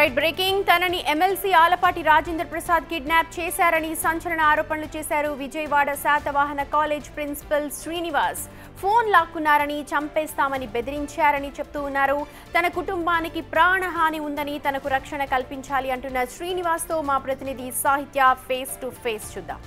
Right breaking తనని MLC Alapati Rajendra Prasad kidnap చేశారని సంచలన ఆరోపణలు చేశారు Vijayawada Satavahana college principal Srinivas. Phone లాక్కున్నారని చంపేస్తామని బెదిరించారని చెప్తూ ఉన్నారు. తన కుటుంబానికి ప్రాణహాని ఉందని తనకు రక్షణ కల్పించాలి అంటున్న శ్రీనివాస్తో మా ప్రతినిధి సాహిత్య ఫేస్ టు ఫేస్ చూద్దాం.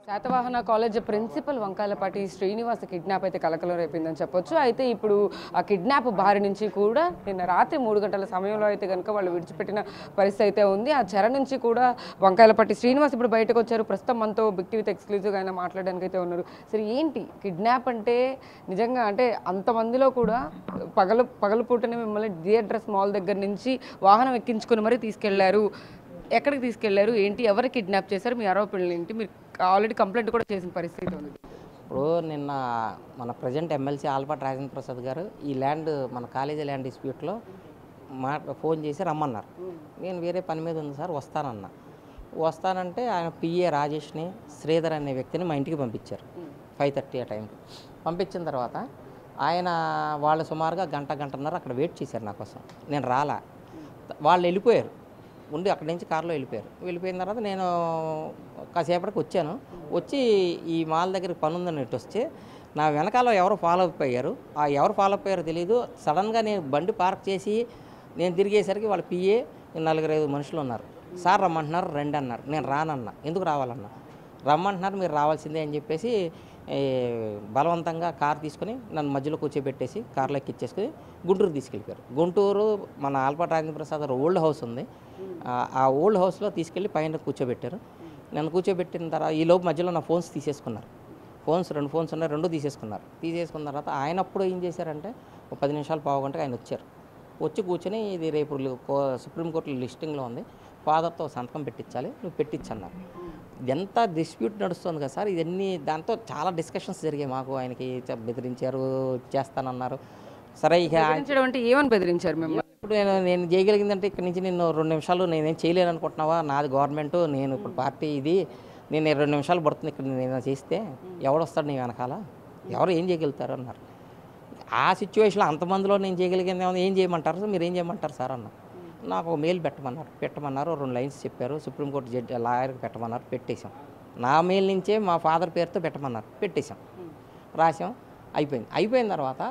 Satavahana college principal Vankayalapati Srinivas kidnap అయితే కలకలం రేపిందని చెప్పొచ్చు. అయితే ఇప్పుడు ఆ కిడ్నాప్ బారి నుంచి కూడా నిన్న రాత్రి 3 గంటల సమయంలో అయితే కనుక వాళ్ళు విడిచిపెట్టిన పరిస్థితి అయితే ఉంది. ఆ చెర నుంచి కూడా వంకాయలపాటి శ్రీనివాస్ ఇప్పుడు బయటకు వచ్చారు. ప్రస్తుతం మనతో బిగ్ టీవీతో ఎక్స్క్లూజివ్గా ఆయన మాట్లాడడానికి అయితే ఉన్నారు. సరే, ఏంటి కిడ్నాప్ అంటే? నిజంగా అంటే అంతమందిలో కూడా పగలపూటనే మిమ్మల్ని థియేటర్స్ మాల్ దగ్గర నుంచి వాహనం ఎక్కించుకుని మరీ తీసుకెళ్లారు. ఎక్కడికి తీసుకెళ్లారు, ఏంటి, ఎవరు కిడ్నాప్ చేశారు, మీ ఆరోపణలు ఏంటి? మీరు ఆల్రెడీ కంప్లైంట్ కూడా చేసిన పరిస్థితి ఉంది. ఇప్పుడు నిన్న మన ప్రజెంట్ ఎమ్మెల్సీ ఆలపాటి రాజేంద్ర ప్రసాద్ గారు ఈ ల్యాండ్ మన కాలేజీ ల్యాండ్ డిస్ప్యూట్లో ఫోన్ చేసి రమ్మన్నారు. నేను వేరే పని మీద ఉంది సార్, వస్తానంటే ఆయన పిఏ రాజేష్ని, శ్రీధర్ అనే వ్యక్తిని మా ఇంటికి పంపించారు 5:30 ఆ టైంకి. పంపించిన తర్వాత ఆయన వాళ్ళు సుమారుగా గంటన్నర అక్కడ వెయిట్ చేశారు నా కోసం. నేను రాలా, వాళ్ళు వెళ్ళిపోయారు, ఉండి అక్కడి నుంచి కారులో వెళ్ళిపోయిన తర్వాత నేను కాసేపటికి వచ్చి ఈ మాల్ దగ్గరికి పని ఉందని వస్తే నా వెనకాల ఎవరు ఫాలో అప్ అయ్యారు. ఆ ఎవరు ఫాలో అప్ అయ్యారో తెలియదు. సడన్గా నేను బండి పార్క్ చేసి నేను తిరిగేసరికి వాళ్ళ పిఏ 4-5 మనుషులు ఉన్నారు. సార్ రమ్మంటున్నారు, రండి అన్నారు. నేను రానన్నా. ఎందుకు రావాలన్నా? రమ్మంటున్నారు, మీరు రావాల్సిందే అని చెప్పేసి బలవంతంగా కారు తీసుకొని నన్ను మధ్యలో కూర్చోబెట్టేసి కార్లో ఎక్కిచ్చేసుకొని గుంటూరు తీసుకెళ్ళిపోయారు. గుంటూరు మన ఆలపాటి రాజేంద్ర ప్రసాద్ ఓల్డ్ హౌస్ ఉంది, ఆ ఓల్డ్ హౌస్లో తీసుకెళ్ళి పైన కూర్చోబెట్టారు. నన్ను కూర్చోబెట్టిన తర్వాత ఈ లోపు మధ్యలో నా ఫోన్స్ తీసేసుకున్నారు. 2 ఫోన్స్ ఉన్నాయి, 2 తీసేసుకున్న తర్వాత ఆయన అప్పుడు ఏం చేశారంటే 10 నిమిషాలు పావుగంటగా ఆయన వచ్చి కూర్చొని ఇది రేపు సుప్రీంకోర్టులో లిస్టింగ్లో ఉంది, ఫాదర్తో సంతకం పెట్టించాలి, నువ్వు పెట్టించన్నారు. ఎంత డిస్ప్యూట్ నడుస్తుంది కదా సార్, ఇవన్నీ దాంతో చాలా డిస్కషన్స్ జరిగాయి. మాకు ఆయనకి బెదిరించారు, చేస్తానన్నారు. సరే, ఇక అంటే ఏమని బెదిరించారు మిమ్మల్ని? ఇప్పుడు నేను చేయగలిగిందంటే ఇక్కడ నుంచి నేను 2 నిమిషాలు నేనేం చేయలేను అనుకుంటున్నావా, నాది గవర్నమెంట్, నేను ఇప్పుడు పార్టీ ఇది, నేను 2 నిమిషాలు పడుతుంది ఇక్కడ నేను చేస్తే ఎవడొస్తాడు నీ వెనకాల, ఎవరు ఏం చేయగలుగుతారు అన్నారు. ఆ సిచ్యువేషన్లో అంతమందిలో నేను చేయగలిగింది ఏం చేయమంటారు, మీరు ఏం చేయమంటారు సార్ అన్న. నాకు ఒక మెయిల్ పెట్టమన్నారు, 2 లైన్స్ చెప్పారు. సుప్రీంకోర్టు జడ్జి లాయర్కి పెట్టమన్నారు, పెట్టేశాం. నా మెయిల్ నుంచే మా ఫాదర్ పేరుతో పెట్టమన్నారు, పెట్టేశాం, రాసాం, అయిపోయిన తర్వాత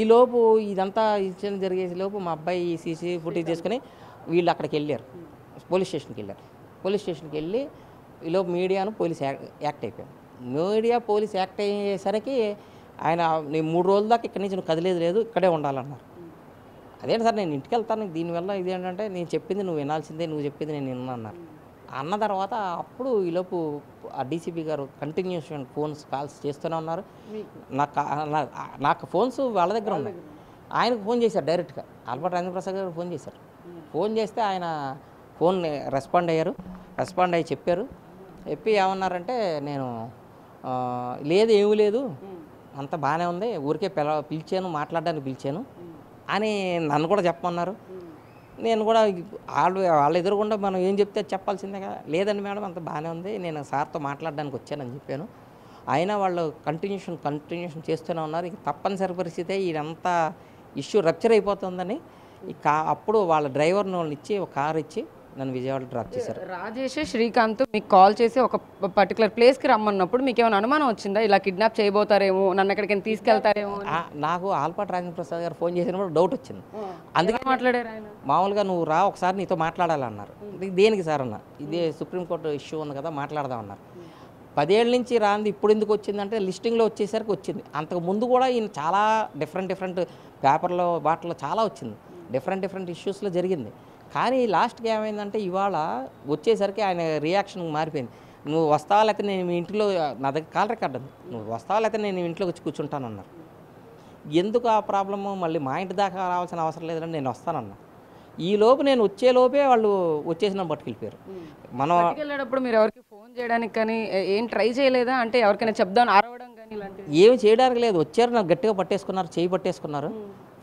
ఈలోపు ఇదంతా ఇన్సిడెంట్ జరిగేలోపు మా అబ్బాయి సీసీ ఫుటేజ్ చేసుకుని వీళ్ళు అక్కడికి వెళ్ళారు, పోలీస్ స్టేషన్కి వెళ్ళి ఈలోపు మీడియాను పోలీస్ యాక్ట్ అయిపోయాం. పోలీస్ యాక్ట్ అయ్యేసరికి ఆయన నేను 3 రోజుల దాకా ఇక్కడి నుంచి నువ్వు కదిలేదు లేదు, ఇక్కడే ఉండాలన్నారు. అదేంటి సార్, నేను ఇంటికి వెళ్తాను, దీనివల్ల ఇదేంటంటే నేను చెప్పింది నువ్వు వినాల్సిందే, నువ్వు చెప్పింది నేను విన్నా అన్నారు. అన్న తర్వాత అప్పుడు ఈలోపు ఆ డీసీపీ గారు కంటిన్యూషన్ కాల్స్ చేస్తూనే ఉన్నారు. నాకు ఫోన్స్ వాళ్ళ దగ్గర ఉన్నాయి. ఆయనకు ఫోన్ చేశారు డైరెక్ట్గా, ఆలపాటి రాజేంద్ర ప్రసాద్ గారు ఫోన్ చేశారు. ఫోన్ చేస్తే ఆయన ఫోన్ రెస్పాండ్ అయ్యి చెప్పి ఏమన్నారంటే, నేను లేదు, ఏమీ లేదు, అంత బాగానే ఉంది, ఊరికే మాట్లాడడానికి పిలిచాను అని నన్ను కూడా చెప్పమన్నారు. నేను కూడా వాళ్ళ ఎదురుగుండా మనం ఏం చెప్తే చెప్పాల్సిందే కదా. లేదండి మేడం, అంత బాగానే ఉంది, నేను సార్తో మాట్లాడడానికి వచ్చానని చెప్పాను. అయినా వాళ్ళు కంటిన్యూషన్ చేస్తూనే ఉన్నారు. ఇక తప్పనిసరి పరిస్థితే ఇదంతా ఇష్యూ రప్చర్ అయిపోతుందని అప్పుడు వాళ్ళ డ్రైవర్ని ఇచ్చి ఒక కారు ఇచ్చి నన్ను విజయవాడ డ్రాప్ చేశారు. రాజేష్, శ్రీకాంత్ మీకు కాల్ చేసి ఒక పర్టికులర్ ప్లేస్కి రమ్మన్నప్పుడు మీకు ఏమైనా అనుమానం వచ్చిందా, ఇలా కిడ్నాప్ చేయబోతారేమో, నన్ను ఎక్కడికైనా తీసుకెళ్తారేమో? నాకు ఆలపాటి రాజేంద్ర ప్రసాద్ గారు ఫోన్ చేసినప్పుడు డౌట్ వచ్చింది. అందుకే మాట్లాడారు ఆయన. మామూలుగా నువ్వు రా, ఒకసారి నీతో మాట్లాడాలన్నారు. దేనికి సార్ అన్న, ఇదే సుప్రీంకోర్టు ఇష్యూ ఉంది కదా, మాట్లాడదామన్నారు. 10 ఏళ్ళ నుంచి రాంది ఇప్పుడు ఎందుకు వచ్చిందంటే లిస్టింగ్లో వచ్చేసరికి వచ్చింది. అంతకు ముందు కూడా ఈయన చాలా డిఫరెంట్ పేపర్లో వాటిలో చాలా వచ్చింది, డిఫరెంట్ ఇష్యూస్లో జరిగింది. కానీ లాస్ట్కి ఏమైందంటే ఇవాళ వచ్చేసరికి ఆయన రియాక్షన్ మారిపోయింది. నువ్వు వస్తావా లేకపోతే నేను మీ ఇంట్లో, నా దగ్గర కాల్ రికార్డ్ ఉంది, నువ్వు వస్తావా లేకపోతే నేను ఇంట్లోకి వచ్చి కూర్చుంటానన్నారు. ఎందుకు ఆ ప్రాబ్లము, మళ్ళీ మా ఇంటి దాకా రావాల్సిన అవసరం లేదని నేను వస్తానన్నా. ఈ లోపు నేను వచ్చేలోపే వాళ్ళు వచ్చేసి నన్ను పట్టుకెళ్ళిపోయారు. మనం వెళ్ళేటప్పుడు మీరు ఎవరికి ఫోన్ చేయడానికి కానీ ఏం ట్రై చేయలేదా? అంటే ఎవరికైనా చెప్దాం అరవడం కానీ ఇలాంటివి ఏమి చేయడానికి లేదు. వచ్చారు, నాకు గట్టిగా పట్టేసుకున్నారు, చేయి పట్టేసుకున్నారు,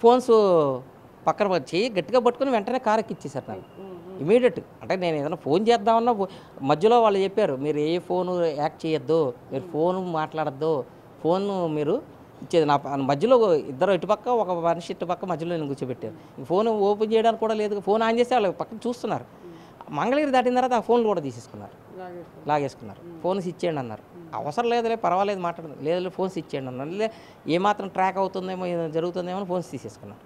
ఫోన్స్ పక్కన చేయి గట్టిగా పట్టుకుని వెంటనే కారు ఎక్కిచ్చేసారు నాకు. ఇమీడియట్. అంటే నేను ఏదైనా ఫోన్ చేద్దామన్నా మధ్యలో వాళ్ళు చెప్పారు, మీరు ఏ ఫోను యాక్ట్ చేయొద్దు, మీరు ఫోన్ మాట్లాడద్దు, ఫోన్ మీరు ఇచ్చేది నా మధ్యలో ఇద్దరు ఇటుపక్క ఒక మనిషి ఇటుపక్క మధ్యలో నేను కూర్చోబెట్టారు. ఫోన్ ఓపెన్ చేయడానికి కూడా లేదు. ఫోన్ ఆన్ చేస్తే వాళ్ళు పక్కన చూస్తున్నారు. మంగళగిరి దాటిన తర్వాత ఆ ఫోన్లు కూడా తీసేసుకున్నారు, లాగేసుకున్నారు. ఫోన్స్ ఇచ్చేయండి అన్నారు. అవసరం లేదులే, పర్వాలేదు మాట్లాడదు, లేదు ఫోన్స్ ఇచ్చేయండి అన్నారు. లే ఏమాత్రం ట్రాక్ అవుతుందేమో జరుగుతుందేమో అని ఫోన్స్ తీసేసుకున్నారు.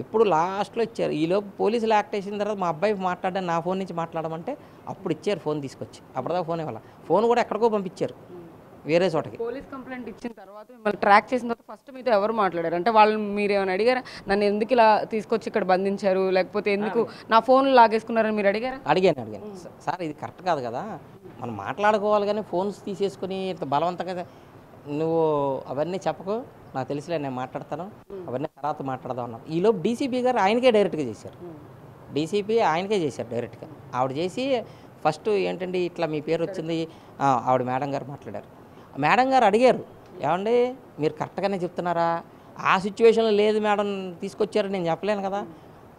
ఎప్పుడు లాస్ట్లో ఇచ్చారు. ఈలోపు పోలీసులు యాక్ట్ చేసిన తర్వాత మా అబ్బాయి మాట్లాడాను, నా ఫోన్ నుంచి మాట్లాడమంటే అప్పుడు ఇచ్చారు ఫోన్ తీసుకొచ్చి. అప్పటిదాకా ఫోన్ ఇవ్వాలి. ఫోన్ కూడా ఎక్కడికో పంపించారు, వేరే చోటకి. పోలీస్ కంప్లైంట్ ఇచ్చిన తర్వాత మిమ్మల్ని ట్రాక్ చేసిన తర్వాత ఫస్ట్ మీతో ఎవరు మాట్లాడారు? అంటే వాళ్ళు మీరు ఏమైనా అడిగారా, నన్ను ఎందుకు ఇలా తీసుకొచ్చి ఇక్కడ బంధించారు, లేకపోతే ఎందుకు నా ఫోన్ లాగేసుకున్నారని మీరు అడిగారా? అడిగాను. సార్ ఇది కరెక్ట్ కాదు కదా, మనం మాట్లాడుకోవాలి కానీ ఫోన్స్ తీసేసుకుని ఇంత బలవంతంగా నువ్వు అవన్నీ చెప్పకు, నాకు తెలిసిలే నేను మాట్లాడతాను, అవన్నీ తర్వాత మాట్లాడదాం అన్నారు. ఈలోపు డీసీపీ గారు ఆయనకే డైరెక్ట్గా చేశారు. డీసీపీ ఆయనకే చేశారు డైరెక్ట్గా. ఆవిడ చేసి ఫస్ట్ ఏంటండి ఇట్లా మీ పేరు వచ్చింది, ఆవిడ మేడం గారు మాట్లాడారు. మేడం గారు అడిగారు, ఏమండి మీరు కరెక్ట్గానే చెప్తున్నారా, ఆ సిచ్యువేషన్లో లేదు మేడం తీసుకొచ్చారు నేను చెప్పలేను కదా.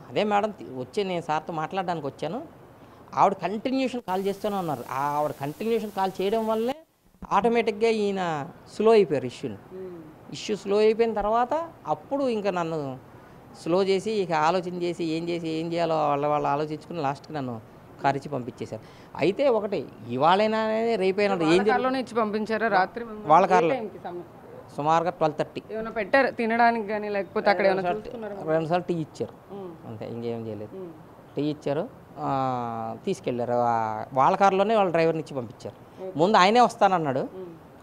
అదే మేడం వచ్చి నేను సార్తో మాట్లాడడానికి వచ్చాను. ఆవిడ కంటిన్యూషన్ కాల్ చేస్తూనే ఉన్నారు. ఆవిడ కంటిన్యూషన్ కాల్ చేయడం వల్లే ఆటోమేటిక్గా ఈయన స్లో అయిపోయారు. ఇష్యూ స్లో అయిపోయిన తర్వాత అప్పుడు ఇంకా నన్ను స్లో చేసి ఇక ఆలోచన చేసి ఏం చేయాలో వాళ్ళు ఆలోచించుకుని లాస్ట్కి నన్ను కారిచ్చి పంపించేశారు. అయితే ఒకటి ఇవాళైనా రేపైనా ఏం ఇచ్చి పంపించారా రాత్రి? వాళ్ళ కార్లో సుమారుగా 12:30. ఏమైనా పెట్టారు తినడానికి కానీ, లేకపోతే అక్కడ ఏమైనా 2 సార్లు టీ ఇచ్చారు అంతే, ఇంకేం చేయలేదు. టీ ఇచ్చారు, తీసుకెళ్ళారు. వాళ్ళ కారులోనే వాళ్ళ డ్రైవర్ని ఇచ్చి పంపించారు. ముందు ఆయనే వస్తానన్నాడు,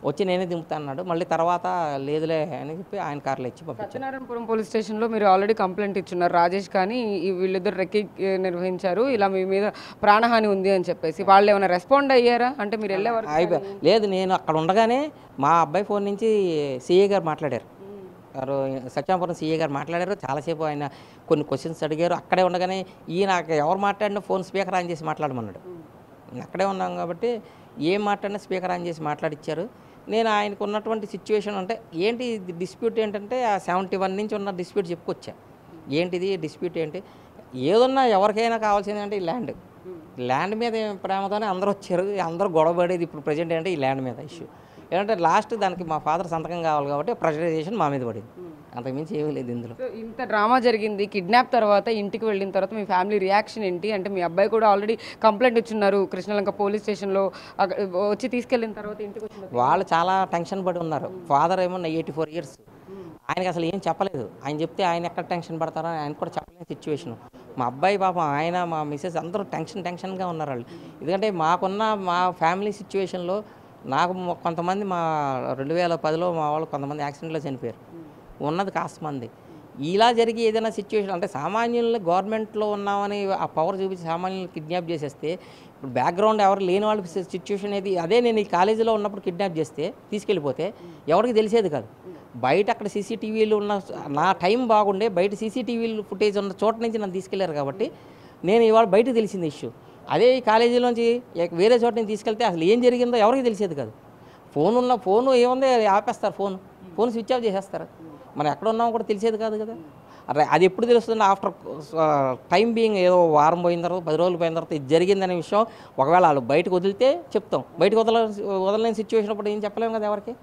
వచ్చి నేనే దింపుతానన్నాడు. మళ్ళీ తర్వాత లేదులే అని చెప్పి ఆయన కార్లో ఇచ్చి పంపించారు. సత్యనారాయణపురం పోలీస్ స్టేషన్లో మీరు ఆల్రెడీ కంప్లైంట్ ఇచ్చున్నారు. రాజేష్ కానీ వీళ్ళిద్దరు రెక్కి నిర్వహించారు, ఇలా మీ మీద ప్రాణహాని ఉంది అని చెప్పేసి. వాళ్ళు ఏమైనా రెస్పాండ్ అయ్యారా? అంటే మీరు వెళ్ళేవారు? లేదు, నేను అక్కడ ఉండగానే మా అబ్బాయి ఫోన్ నుంచి సిఏ గారు మాట్లాడారు. సత్యనారాయణపురం సిఏ గారు మాట్లాడారు. చాలాసేపు ఆయన కొన్ని క్వశ్చన్స్ అడిగారు. అక్కడే ఉండగానే నాకు ఎవరు మాట్లాడినా ఫోన్ స్పీకర్ ఆన్ చేసి మాట్లాడమన్నాడు. అక్కడే ఉన్నాం కాబట్టి ఏం మాట్లాడినా స్పీకర్ ఆన్ చేసి మాట్లాడిచ్చారు. నేను ఆయనకు ఉన్నటువంటి సిచ్యువేషన్ అంటే ఏంటి డిస్ప్యూట్ ఏంటంటే ఆ 71 నుంచి ఉన్న డిస్ప్యూట్ చెప్పుకొచ్చా. ఏంటిది డిస్ప్యూట్ ఏంటి, ఏదన్నా ఎవరికైనా కావాల్సింది అంటే ఈ ల్యాండ్ మీద ప్రేమతోనే అందరూ వచ్చారు. అందరూ గొడవపడేది ఇప్పుడు ప్రజెంట్ ఏంటంటే ఈ ల్యాండ్ మీద ఇష్యూ ఏంటంటే లాస్ట్ దానికి మా ఫాదర్ సంతకం కావాలి కాబట్టి ప్రెషరైజేషన్ మా మీద పడింది, అంతకుమించి ఏమీ లేదు ఇందులో. ఇంత డ్రామా జరిగింది. కిడ్నాప్ తర్వాత ఇంటికి వెళ్ళిన తర్వాత మీ ఫ్యామిలీ రియాక్షన్ ఏంటి? అంటే మీ అబ్బాయి కూడా ఆల్రెడీ కంప్లైంట్ ఇచ్చున్నారు కృష్ణలంక పోలీస్ స్టేషన్లో. వచ్చి తీసుకెళ్ళిన తర్వాత ఇంటికి వచ్చిన వాళ్ళు చాలా టెన్షన్ పడి ఉన్నారు. ఫాదర్ ఏమో 84 ఇయర్స్, ఆయనకి అసలు ఏం చెప్పలేదు. ఆయన చెప్తే ఆయన ఎక్కడ టెన్షన్ పడతారో ఆయన కూడా చెప్పలేని సిచ్యువేషన్. మా అబ్బాయి పాపం, ఆయన మా మిస్సెస్ అందరూ టెన్షన్గా ఉన్నారు వాళ్ళు. ఎందుకంటే మా ఫ్యామిలీ సిచ్యువేషన్లో నాకు కొంతమంది మా 2010లో మా వాళ్ళు కొంతమంది యాక్సిడెంట్లో చనిపోయారు, ఉన్నది కాస్త మంది. ఇలా జరిగి ఏదైనా సిచ్యువేషన్ అంటే సామాన్యుల్ని గవర్నమెంట్లో ఉన్నామని ఆ పవర్ చూపించి సామాన్యులను కిడ్నాప్ చేసేస్తే ఇప్పుడు బ్యాక్గ్రౌండ్ ఎవరు లేని వాళ్ళ సిచ్యువేషన్ ఏది. అదే నేను ఈ కాలేజీలో ఉన్నప్పుడు కిడ్నాప్ చేస్తే తీసుకెళ్ళిపోతే ఎవరికి తెలిసేది కాదు. బయట అక్కడ సీసీటీవీలు ఉన్న నా టైం బాగుండే, బయట సీసీటీవీలు ఫుటేజ్ ఉన్న చోట నుంచి నన్ను తీసుకెళ్లారు కాబట్టి నేను ఇవాళ బయట తెలిసింది ఇష్యూ. అదే ఈ కాలేజీలోంచి వేరే చోట నుంచి తీసుకెళ్తే అసలు ఏం జరిగిందో ఎవరికి తెలిసేది కాదు. ఫోను ఏముంది ఆపేస్తారు, ఫోన్ స్విచ్ ఆఫ్ చేసేస్తారు. మనం ఎక్కడ ఉన్నామో కూడా తెలిసేది కాదు కదా. అది ఎప్పుడు తెలుస్తుంది? ఆఫ్టర్ టైం బీయింగ్, ఏదో వారం పోయిన తర్వాత 10 రోజులు పోయిన తర్వాత ఇది జరిగిందనే విషయం ఒకవేళ వాళ్ళు బయటకు వదిలితే చెప్తాం. బయటకు వదలలేని సిచ్యువేషన్ అప్పుడు ఏం చెప్పలేము కదా ఎవరికి.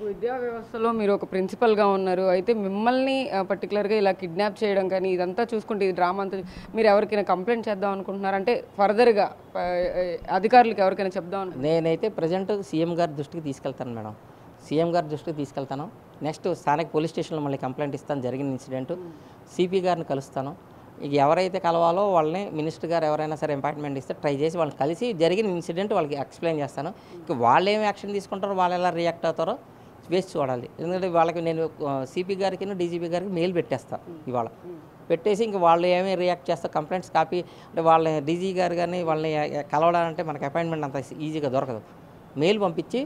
విద్యా వ్యవస్థలో మీరు ఒక ప్రిన్సిపల్గా ఉన్నారు. అయితే మిమ్మల్ని పర్టికులర్గా ఇలా కిడ్నాప్ చేయడం కానీ ఇదంతా చూసుకుంటే ఈ డ్రామా అంతా మీరు ఎవరికైనా కంప్లైంట్ చేద్దాం అనుకుంటున్నారు? అంటే ఫర్దర్గా అధికారులకు ఎవరికైనా చెప్దాం అనుకుంటున్నారు? నేనైతే ప్రజెంట్ సీఎం గారి దృష్టికి తీసుకెళ్తాను మేడం, సీఎం గారి దృష్టికి తీసుకెళ్తాను. నెక్స్ట్ స్థానిక పోలీస్ స్టేషన్లో మళ్ళీ కంప్లైంట్ ఇస్తాను జరిగిన ఇన్సిడెంట్. సిపి గారిని కలుస్తాను. ఇక ఎవరైతే కలవాలో వాళ్ళని మినిస్టర్ గారు ఎవరైనా సరే అపాయింట్మెంట్ ఇస్తే ట్రై చేసి వాళ్ళని కలిసి జరిగిన ఇన్సిడెంట్ వాళ్ళకి ఎక్స్ప్లెయిన్ చేస్తాను. ఇక వాళ్ళు ఏమి యాక్షన్ తీసుకుంటారో, వాళ్ళు ఎలా రియాక్ట్ అవుతారో వేసి చూడాలి. ఎందుకంటే వాళ్ళకి నేను సిపి గారికి డీజీపీ గారికి మెయిల్ పెట్టేస్తాను ఇవాళ. పెట్టేసి ఇంక వాళ్ళు ఏమీ రియాక్ట్ చేస్తారు కంప్లైంట్స్ కాపీ అంటే వాళ్ళని డీజీ గారు కానీ వాళ్ళని కలవడాలంటే మనకి అపాయింట్మెంట్ అంత ఈజీగా దొరకదు. మెయిల్ పంపించి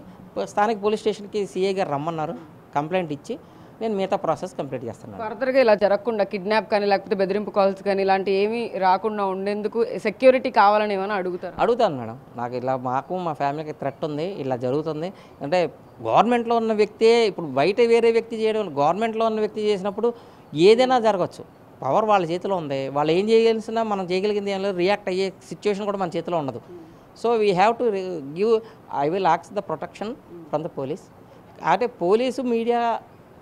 స్థానిక పోలీస్ స్టేషన్కి సిఐ గారు రమ్మన్నారు, కంప్లైంట్ ఇచ్చి నేను మిగతా ప్రాసెస్ కంప్లీట్ చేస్తాను. ఫర్దర్గా ఇలా జరగకుండా కిడ్నాప్ కానీ లేకపోతే బెదిరింపు కాల్స్ కానీ ఇలాంటి ఏమీ రాకుండా ఉండేందుకు సెక్యూరిటీ కావాలని ఏమైనా అడుగుతాను మేడం. నాకు ఇలా మాకు మా ఫ్యామిలీకి థ్రెట్ ఉంది, ఇలా జరుగుతుంది అంటే గవర్నమెంట్లో ఉన్న వ్యక్తే ఇప్పుడు బయట వేరే వ్యక్తి చేయడం, గవర్నమెంట్లో ఉన్న వ్యక్తి చేసినప్పుడు ఏదైనా జరగచ్చు. పవర్ వాళ్ళ చేతిలో ఉంది. వాళ్ళు ఏం చేయగలిసినా మనం చేయగలిగింది ఏం లేదు, రియాక్ట్ అయ్యే సిచ్యువేషన్ కూడా మన చేతిలో ఉండదు. So we have to give, I will aux the protection from the police. అంటే పోలీసు మీడియా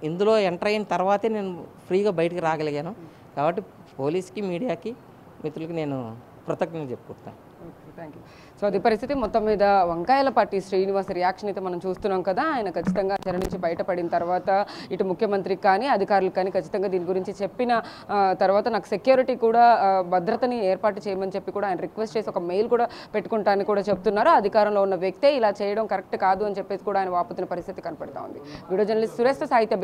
ఇందులో ఎంటర్ అయిన తర్వాతే నేను ఫ్రీగా బయటికి రాగలిగాను. కాబట్టి పోలీస్కి మీడియాకి మిత్రులకి నేను కృతజ్ఞతలు చెప్పుకుంటాను. Okay, thank you. సో అది పరిస్థితి. మొత్తం మీద వంకాయలపాటి శ్రీనివాస్ రియాక్షన్ అయితే మనం చూస్తున్నాం కదా. ఆయన ఖచ్చితంగా చెర నుంచి బయటపడిన తర్వాత ఇటు ముఖ్యమంత్రికి కానీ అధికారులకు కానీ ఖచ్చితంగా దీని గురించి చెప్పిన తర్వాత నాకు సెక్యూరిటీ కూడా భద్రతని ఏర్పాటు చేయమని చెప్పి కూడా ఆయన రిక్వెస్ట్ చేసి ఒక మెయిల్ కూడా పెట్టుకుంటానని కూడా చెప్తున్నారు. అధికారంలో ఉన్న వ్యక్తే ఇలా చేయడం కరెక్ట్ కాదు అని చెప్పేసి కూడా ఆయన వాపుతున్న పరిస్థితి కనపడతా ఉంది. వీడియో జర్నలిస్ట్ సురేష్ సాహిత్య